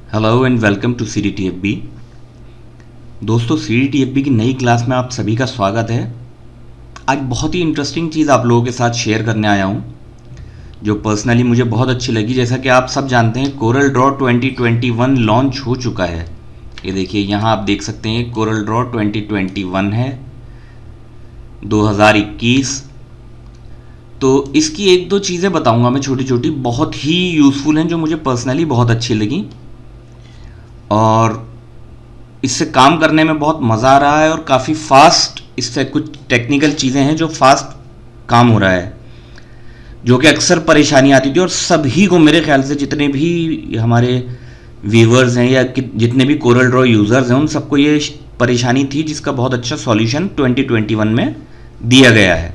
Hello and welcome to CDTFB। दोस्तों, CDTFB की नई क्लास में आप सभी का स्वागत है। आज बहुत ही इंटरेस्टिंग चीज़ आप लोगों के साथ शेयर करने आया हूँ, जो पर्सनली मुझे बहुत अच्छी लगी। जैसा कि आप सब जानते हैं, कोरल ड्रॉ 2021 लॉन्च हो चुका है। ये देखिए, यहाँ आप देख सकते हैं कोरल ड्रॉ 2021 है 2021। तो इसकी एक दो चीज़ें बताऊंगा मैं, छोटी छोटी, बहुत ही यूज़फुल हैं, जो मुझे पर्सनली बहुत अच्छी लगी और इससे काम करने में बहुत मज़ा आ रहा है और काफ़ी फास्ट इससे कुछ टेक्निकल चीज़ें हैं जो फास्ट काम हो रहा है, जो कि अक्सर परेशानी आती थी। और सभी को, मेरे ख्याल से जितने भी हमारे व्यूवर्स हैं या जितने भी कोरल ड्रॉ यूज़र्स हैं, उन सबको ये परेशानी थी, जिसका बहुत अच्छा सॉल्यूशन 2021 में दिया गया है।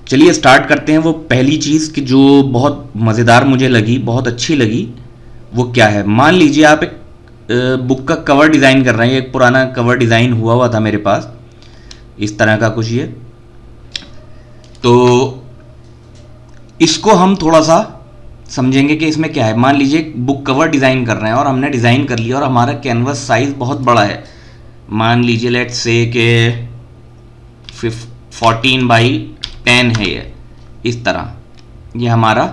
चलिए स्टार्ट करते हैं। वो पहली चीज़ कि जो बहुत मज़ेदार मुझे लगी, बहुत अच्छी लगी, वो क्या है। मान लीजिए आप एक बुक का कवर डिज़ाइन कर रहे हैं। एक पुराना कवर डिज़ाइन हुआ था मेरे पास, इस तरह का कुछ। ये तो इसको हम थोड़ा सा समझेंगे कि इसमें क्या है। मान लीजिए एक बुक कवर डिज़ाइन कर रहे हैं और हमने डिज़ाइन कर लिया और हमारा कैनवस साइज़ बहुत बड़ा है। मान लीजिए लेट्स से कि 14x10 है ये, इस तरह। ये हमारा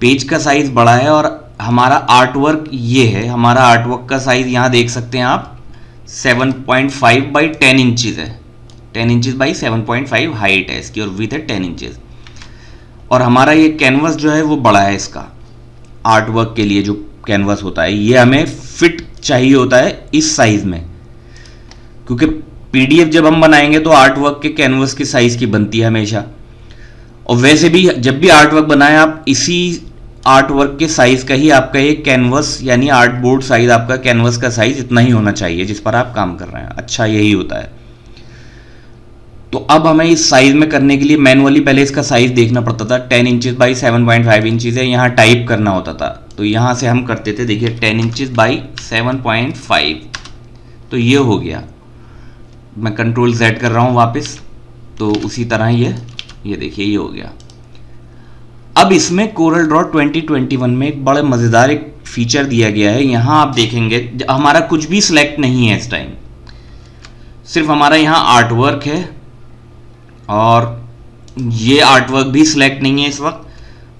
पेज का साइज़ बड़ा है और हमारा आर्ट वर्क ये है। हमारा आर्ट वर्क का साइज़ यहाँ देख सकते हैं आप, 7.5x10 इंचज़ है। 10 इंचज़ बाई 7.5 हाइट है इसकी और विथ है 10 इंचज़। और हमारा ये कैनवस जो है वो बड़ा है। इसका आर्ट वर्क के लिए जो कैनवस होता है, ये हमें फिट चाहिए होता है इस साइज़ में, क्योंकि PDF जब हम बनाएंगे तो आर्ट वर्क के कैनवस की साइज़ की बनती है हमेशा। और वैसे भी जब भी आर्ट वर्क बनाएं आप, इसी आर्ट वर्क के साइज़ का ही आपका ये कैनवस, यानी आर्ट बोर्ड साइज़, आपका कैनवस का साइज़ इतना ही होना चाहिए जिस पर आप काम कर रहे हैं। अच्छा, यही होता है। तो अब हमें इस साइज़ में करने के लिए मैनुअली पहले इसका साइज़ देखना पड़ता था। 10 इंचज़ बाई 7.5 इंचज़ है, यहाँ टाइप करना होता था। तो यहाँ से हम करते थे, देखिए 10 इंचज़ बाई 7.5, तो ये हो गया। मैं Ctrl Z कर रहा हूँ वापस, तो उसी तरह ये देखिए, ये हो गया। अब इसमें कोरल ड्रॉ 2021 में एक बड़ा मज़ेदार एक फीचर दिया गया है। यहाँ आप देखेंगे हमारा कुछ भी सिलेक्ट नहीं है इस टाइम, सिर्फ हमारा यहाँ आर्ट वर्क है और ये आर्ट वर्क भी सिलेक्ट नहीं है इस वक्त।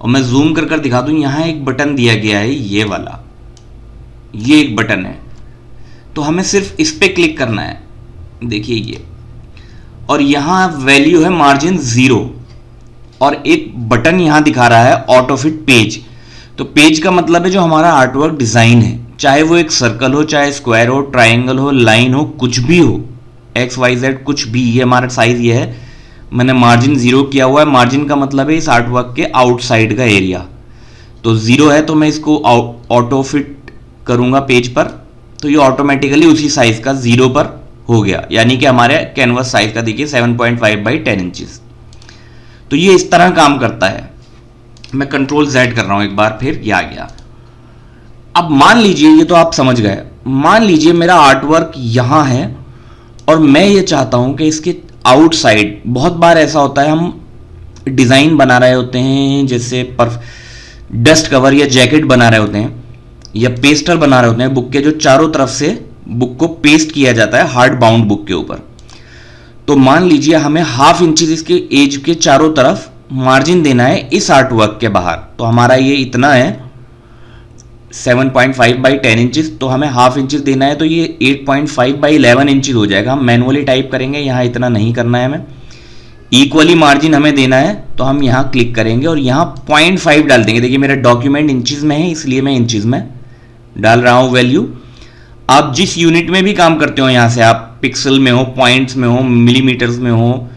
और मैं जूम कर दिखा दूँ, यहाँ एक बटन दिया गया है, ये वाला, ये एक बटन है। तो हमें सिर्फ इस पर क्लिक करना है, देखिए ये। और यहाँ वैल्यू है मार्जिन 0 और एक बटन यहाँ दिखा रहा है ऑटो फिट पेज। तो पेज का मतलब है जो हमारा आर्टवर्क डिज़ाइन है, चाहे वो एक सर्कल हो, चाहे स्क्वायर हो, ट्रायंगल हो, लाइन हो, कुछ भी हो, XYZ कुछ भी। ये हमारा साइज़ ये है, मैंने मार्जिन 0 किया हुआ है। मार्जिन का मतलब है इस आर्टवर्क के आउटसाइड का एरिया। तो 0 है, तो मैं इसको ऑटो फिट करूँगा पेज पर, तो ये ऑटोमेटिकली उसी साइज़ का 0 पर हो गया। यानी कि हमारे कैनवस साइज़ का देखिए 7.5 बाई 10 इंचज़। तो ये इस तरह काम करता है। मैं Ctrl Z कर रहा हूं एक बार, फिर ये आ गया। अब मान लीजिए, ये तो आप समझ गए, मान लीजिए मेरा आर्टवर्क यहां है और मैं ये चाहता हूं कि इसके आउटसाइड, बहुत बार ऐसा होता है हम डिज़ाइन बना रहे होते हैं, जैसे डस्ट कवर या जैकेट बना रहे होते हैं या पेस्टर बना रहे होते हैं बुक के, जो चारों तरफ से बुक को पेस्ट किया जाता है हार्ड बाउंड बुक के ऊपर। तो मान लीजिए हमें 1/2 इंचज़ इसके एज के चारों तरफ मार्जिन देना है इस आर्ट वर्क के बाहर। तो हमारा ये इतना है 7.5 बाई 10 इंचज़, तो हमें 1/2 इंचज़ देना है, तो ये 8.5 बाई 11 इंचज़ हो जाएगा। हम मैनुअली टाइप करेंगे, यहाँ इतना नहीं करना है हमें। इक्वली मार्जिन हमें देना है, तो हम यहाँ क्लिक करेंगे और यहाँ 0.5 डाल देंगे। देखिए मेरा डॉक्यूमेंट इंचज़ में है, इसलिए मैं इंचज़ में डाल रहा हूँ वैल्यू। आप जिस यूनिट में भी काम करते हो, यहाँ से आप पिक्सल में हो, पॉइंट्स में हो, मिलीमीटर्स में हो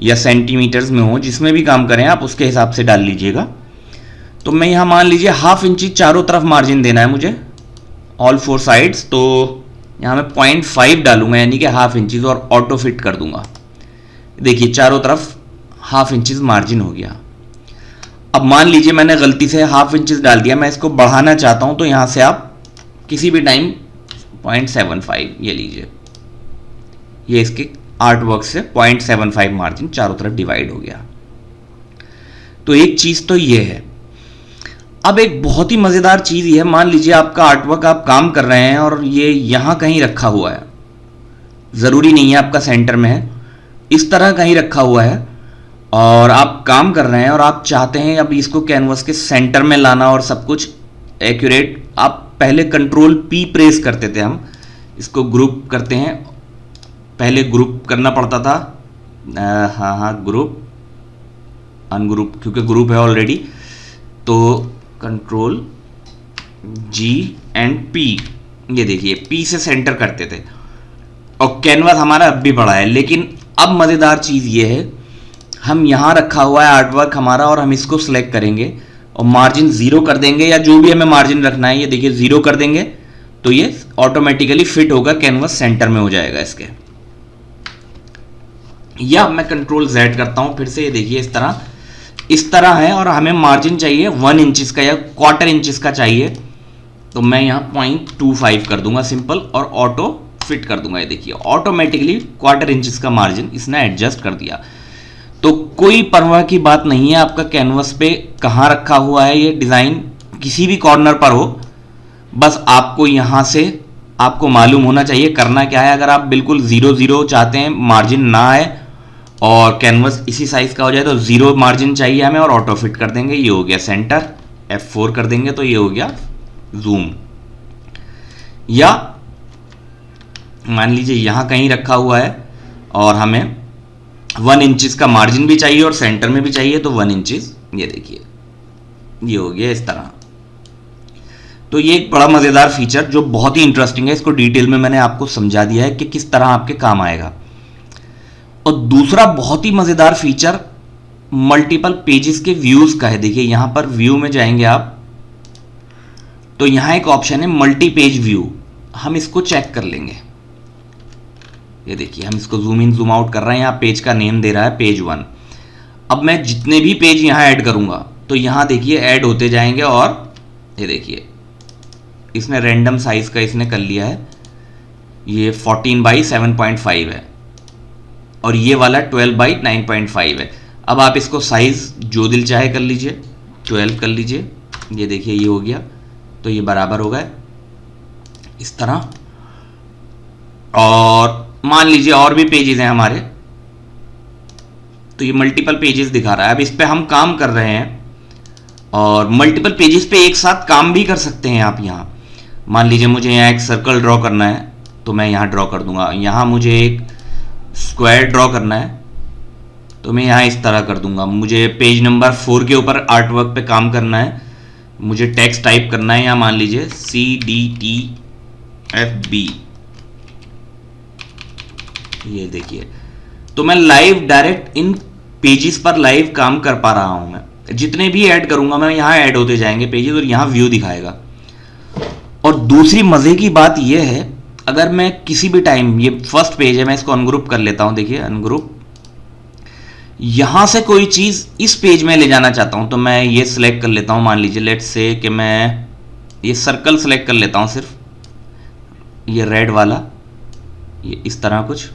या सेंटीमीटर्स में हो, जिसमें भी काम करें आप उसके हिसाब से डाल लीजिएगा। तो मैं यहाँ मान लीजिए 1/2 इंच चारों तरफ मार्जिन देना है मुझे, ऑल 4 साइड्स। तो यहाँ मैं 0.5 डालूंगा, यानी कि 1/2 इंचज़, और ऑटो फिट कर दूंगा। देखिए चारों तरफ 1/2 इंचज़ मार्जिन हो गया। अब मान लीजिए मैंने गलती से 1/2 इंचज़ डाल दिया, मैं इसको बढ़ाना चाहता हूँ, तो यहाँ से आप किसी भी टाइम 0.75 ये लीजिए, ये इसके आर्ट वर्क से 0.75 मार्जिन चारों तरफ डिवाइड हो गया। तो एक चीज़ तो ये है। अब एक बहुत ही मज़ेदार चीज़ ये है, मान लीजिए आपका आर्टवर्क आप काम कर रहे हैं और ये यहाँ कहीं रखा हुआ है, ज़रूरी नहीं है आपका सेंटर में है, इस तरह कहीं रखा हुआ है और आप काम कर रहे हैं और आप चाहते हैं अब इसको कैनवस के सेंटर में लाना और सब कुछ एक्यूरेट। आप पहले कंट्रोल पी प्रेस करते थे, हम इसको ग्रुप करते हैं, पहले ग्रुप करना पड़ता था, हाँ ग्रुप अनग्रुप, क्योंकि ग्रुप है ऑलरेडी, तो कंट्रोल जी एंड पी, ये देखिए पी से सेंटर करते थे और कैनवास हमारा अब भी बड़ा है। लेकिन अब मज़ेदार चीज़ ये है, हम यहाँ रखा हुआ है आर्टवर्क हमारा और हम इसको सिलेक्ट करेंगे और मार्जिन 0 कर देंगे या जो भी हमें मार्जिन रखना है, ये देखिए 0 कर देंगे तो ये ऑटोमेटिकली फिट होगा, कैनवास सेंटर में हो जाएगा इसके। या मैं कंट्रोल Z करता हूँ फिर से, ये देखिए इस तरह है और हमें मार्जिन चाहिए 1 इंचेस का या क्वार्टर इंचेस का चाहिए, तो मैं यहाँ 0.25 कर दूंगा सिंपल और ऑटो फिट कर दूंगा। ये देखिए ऑटोमेटिकली क्वार्टर इंचेस का मार्जिन इसने एडजस्ट कर दिया। तो कोई परवाह की बात नहीं है आपका कैनवस पे कहाँ रखा हुआ है, ये डिज़ाइन किसी भी कॉर्नर पर हो, बस आपको यहाँ से आपको मालूम होना चाहिए करना क्या है। अगर आप बिल्कुल 0 चाहते हैं, मार्जिन ना आए और कैनवस इसी साइज का हो जाए, तो 0 मार्जिन चाहिए हमें और ऑटो फिट कर देंगे। ये हो गया सेंटर, F4 कर देंगे तो ये हो गया जूम। या मान लीजिए यहाँ कहीं रखा हुआ है और हमें 1 इंचेस का मार्जिन भी चाहिए और सेंटर में भी चाहिए, तो 1 इंचेस, ये देखिए ये हो गया इस तरह। तो ये एक बड़ा मज़ेदार फीचर जो बहुत ही इंटरेस्टिंग है, इसको डिटेल में मैंने आपको समझा दिया है कि किस तरह आपके काम आएगा। और दूसरा बहुत ही मज़ेदार फीचर मल्टीपल पेजेस के व्यूज़ का है। देखिए यहाँ पर व्यू में जाएंगे आप तो यहाँ एक ऑप्शन है मल्टी पेज व्यू, हम इसको चेक कर लेंगे। ये देखिए हम इसको जूम इन जूम आउट कर रहे हैं, यहाँ पेज का नेम दे रहा है पेज 1। अब मैं जितने भी पेज यहाँ ऐड करूँगा तो यहाँ देखिए ऐड होते जाएंगे और ये देखिए इसने रैंडम साइज़ का इसने कर लिया है, ये 14/7.5 है और ये वाला 12/9.5 है। अब आप इसको साइज़ जो दिल चाहे कर लीजिए, 12 कर लीजिए, ये देखिए ये हो गया, तो ये बराबर हो गए इस तरह। और मान लीजिए और भी पेजेस हैं हमारे, तो ये मल्टीपल पेजेस दिखा रहा है। अब इस पे हम काम कर रहे हैं और मल्टीपल पेजेस पे एक साथ काम भी कर सकते हैं आप। यहाँ मान लीजिए मुझे यहाँ एक सर्कल ड्रॉ करना है तो मैं यहाँ ड्रॉ कर दूंगा, यहाँ मुझे एक स्क्वायर ड्रॉ करना है तो मैं यहाँ इस तरह कर दूंगा, मुझे पेज नंबर 4 के ऊपर आर्टवर्क पे काम करना है, मुझे टेक्स्ट टाइप करना है, यहाँ मान लीजिए CDTFB, ये देखिए। तो मैं लाइव डायरेक्ट इन पेजेस पर लाइव काम कर पा रहा हूं। मैं जितने भी ऐड करूंगा मैं यहाँ ऐड होते जाएंगे पेजेस और यहाँ व्यू दिखाएगा। और दूसरी मजे की बात यह है, अगर मैं किसी भी टाइम, ये फर्स्ट पेज है, मैं इसको अनग्रुप कर लेता हूं, देखिए अनग्रुप, यहां से कोई चीज इस पेज में ले जाना चाहता हूं तो मैं ये सिलेक्ट कर लेता हूं। मान लीजिए लेट्स से कि मैं ये सर्कल सेलेक्ट कर लेता हूं, सिर्फ ये रेड वाला, ये इस तरह कुछ,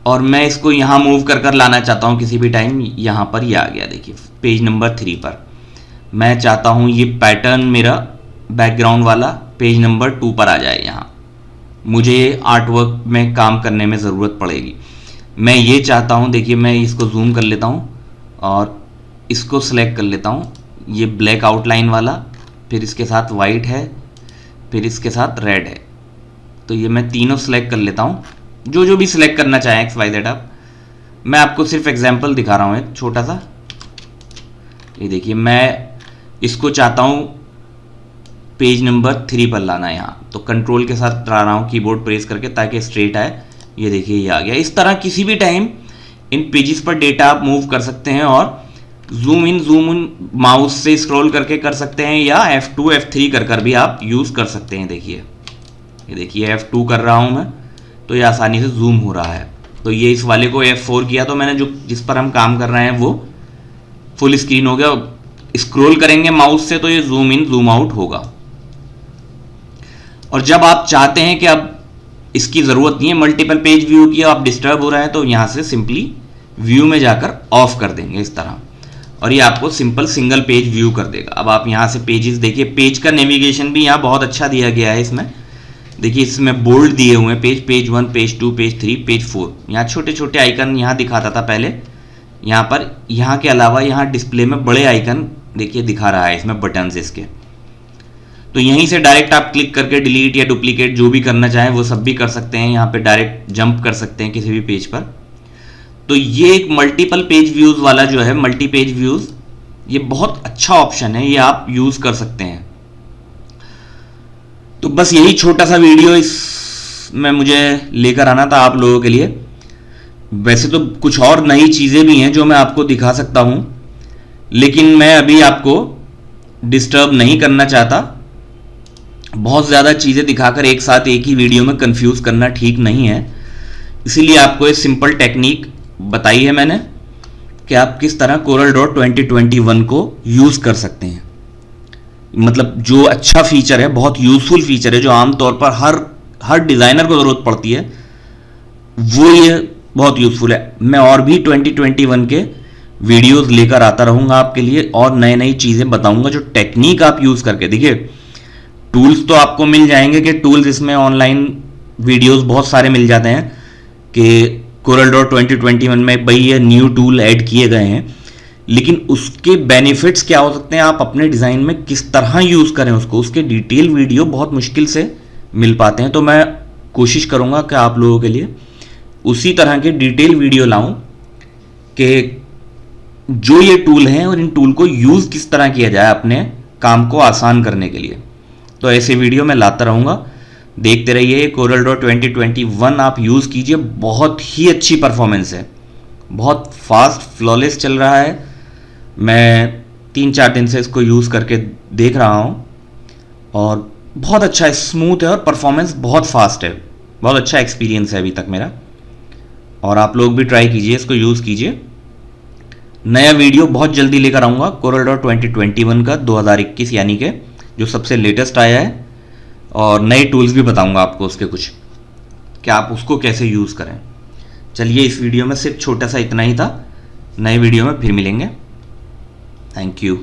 और मैं इसको यहाँ मूव कर लाना चाहता हूँ किसी भी टाइम। यहाँ पर ये आ गया, देखिए पेज नंबर 3 पर। मैं चाहता हूँ ये पैटर्न मेरा बैकग्राउंड वाला पेज नंबर 2 पर आ जाए। यहाँ मुझे आर्टवर्क में काम करने में ज़रूरत पड़ेगी, मैं ये चाहता हूँ, देखिए मैं इसको जूम कर लेता हूँ और इसको सेलेक्ट कर लेता हूँ, ये ब्लैक आउटलाइन वाला, फिर इसके साथ वाइट है, फिर इसके साथ रेड है, तो ये मैं तीनों सेलेक्ट कर लेता हूँ, जो भी सिलेक्ट करना चाहें XYZ आप। मैं आपको सिर्फ एग्जांपल दिखा रहा हूँ एक छोटा सा। ये देखिए मैं इसको चाहता हूँ पेज नंबर 3 पर लाना है यहाँ, तो कंट्रोल के साथ ला रहा हूँ कीबोर्ड प्रेस करके ताकि स्ट्रेट आए। ये देखिए ये आ गया। इस तरह किसी भी टाइम इन पेजेस पर डेटा आप मूव कर सकते हैं और जूम इन माउस से स्क्रॉल करके कर सकते हैं या F2 F3 कर भी आप यूज़ कर सकते हैं। देखिए ये देखिए F2 कर रहा हूँ मैं तो ये आसानी से जूम हो रहा है। तो ये इस वाले को F4 किया तो मैंने जिस पर हम काम कर रहे हैं वो फुल स्क्रीन हो गया। स्क्रॉल करेंगे माउस से तो ये जूम इन जूम आउट होगा। और जब आप चाहते हैं कि अब इसकी ज़रूरत नहीं है मल्टीपल पेज व्यू की, आप डिस्टर्ब हो रहे हैं, तो यहाँ से सिंपली व्यू में जाकर ऑफ कर देंगे इस तरह। और ये आपको सिंपल सिंगल पेज व्यू कर देगा। अब आप यहाँ से पेजेस देखिए, पेज का नेविगेशन भी यहाँ बहुत अच्छा दिया गया है इसमें। देखिए इसमें बोल्ड दिए हुए हैं पेज 1, पेज 2, पेज 3, पेज 4। यहाँ छोटे छोटे आइकन यहाँ दिखाता था पहले, यहाँ पर यहाँ के अलावा यहाँ डिस्प्ले में बड़े आइकन देखिए दिखा रहा है इसमें बटन्स इसके। तो यहीं से डायरेक्ट आप क्लिक करके डिलीट या डुप्लीकेट जो भी करना चाहें वो सब भी कर सकते हैं। यहाँ पे डायरेक्ट जंप कर सकते हैं किसी भी पेज पर। तो ये एक मल्टीपल पेज व्यूज वाला जो है, मल्टी पेज व्यूज, ये बहुत अच्छा ऑप्शन है, ये आप यूज कर सकते हैं। तो बस यही छोटा सा वीडियो इसमें मुझे लेकर आना था आप लोगों के लिए। वैसे तो कुछ और नई चीजें भी हैं जो मैं आपको दिखा सकता हूं, लेकिन मैं अभी आपको डिस्टर्ब नहीं करना चाहता। बहुत ज़्यादा चीज़ें दिखाकर एक साथ एक ही वीडियो में कंफ्यूज करना ठीक नहीं है। इसीलिए आपको एक सिंपल टेक्निक बताई है मैंने कि आप किस तरह कोरल ड्रॉ 2021 को यूज़ कर सकते हैं। मतलब जो अच्छा फीचर है, बहुत यूज़फुल फीचर है, जो आमतौर पर हर डिज़ाइनर को ज़रूरत पड़ती है, वो ये बहुत यूज़फुल है। मैं और भी 2021 के वीडियोस लेकर आता रहूँगा आपके लिए, और नई नई चीज़ें बताऊँगा जो टेक्निक आप यूज़ करके। देखिए टूल्स तो आपको मिल जाएंगे कि टूल्स इसमें ऑनलाइन वीडियोस बहुत सारे मिल जाते हैं कि कोरल ड्रॉ 2021 में भाई ये न्यू टूल ऐड किए गए हैं, लेकिन उसके बेनिफिट्स क्या हो सकते हैं, आप अपने डिज़ाइन में किस तरह यूज़ करें उसको, उसके डिटेल वीडियो बहुत मुश्किल से मिल पाते हैं। तो मैं कोशिश करूँगा कि आप लोगों के लिए उसी तरह के डिटेल वीडियो लाऊं कि जो ये टूल हैं और इन टूल को यूज़ किस तरह किया जाए अपने काम को आसान करने के लिए। तो ऐसे वीडियो मैं लाता रहूँगा, देखते रहिए। कोरल ड्रॉ 2021 आप यूज़ कीजिए, बहुत ही अच्छी परफॉर्मेंस है, बहुत फास्ट फ्लॉलेस चल रहा है। मैं 3-4 दिन से इसको यूज़ करके देख रहा हूँ और बहुत अच्छा है, स्मूथ है और परफॉर्मेंस बहुत फास्ट है। बहुत अच्छा एक्सपीरियंस है अभी तक मेरा, और आप लोग भी ट्राई कीजिए, इसको यूज़ कीजिए। नया वीडियो बहुत जल्दी लेकर आऊँगा कोरल ड्रॉ 2021 का 2021 यानी कि जो सबसे लेटेस्ट आया है, और नए टूल्स भी बताऊंगा आपको उसके कुछ कि आप उसको कैसे यूज़ करें। चलिए इस वीडियो में सिर्फ छोटा सा इतना ही था, नए वीडियो में फिर मिलेंगे। Thank you.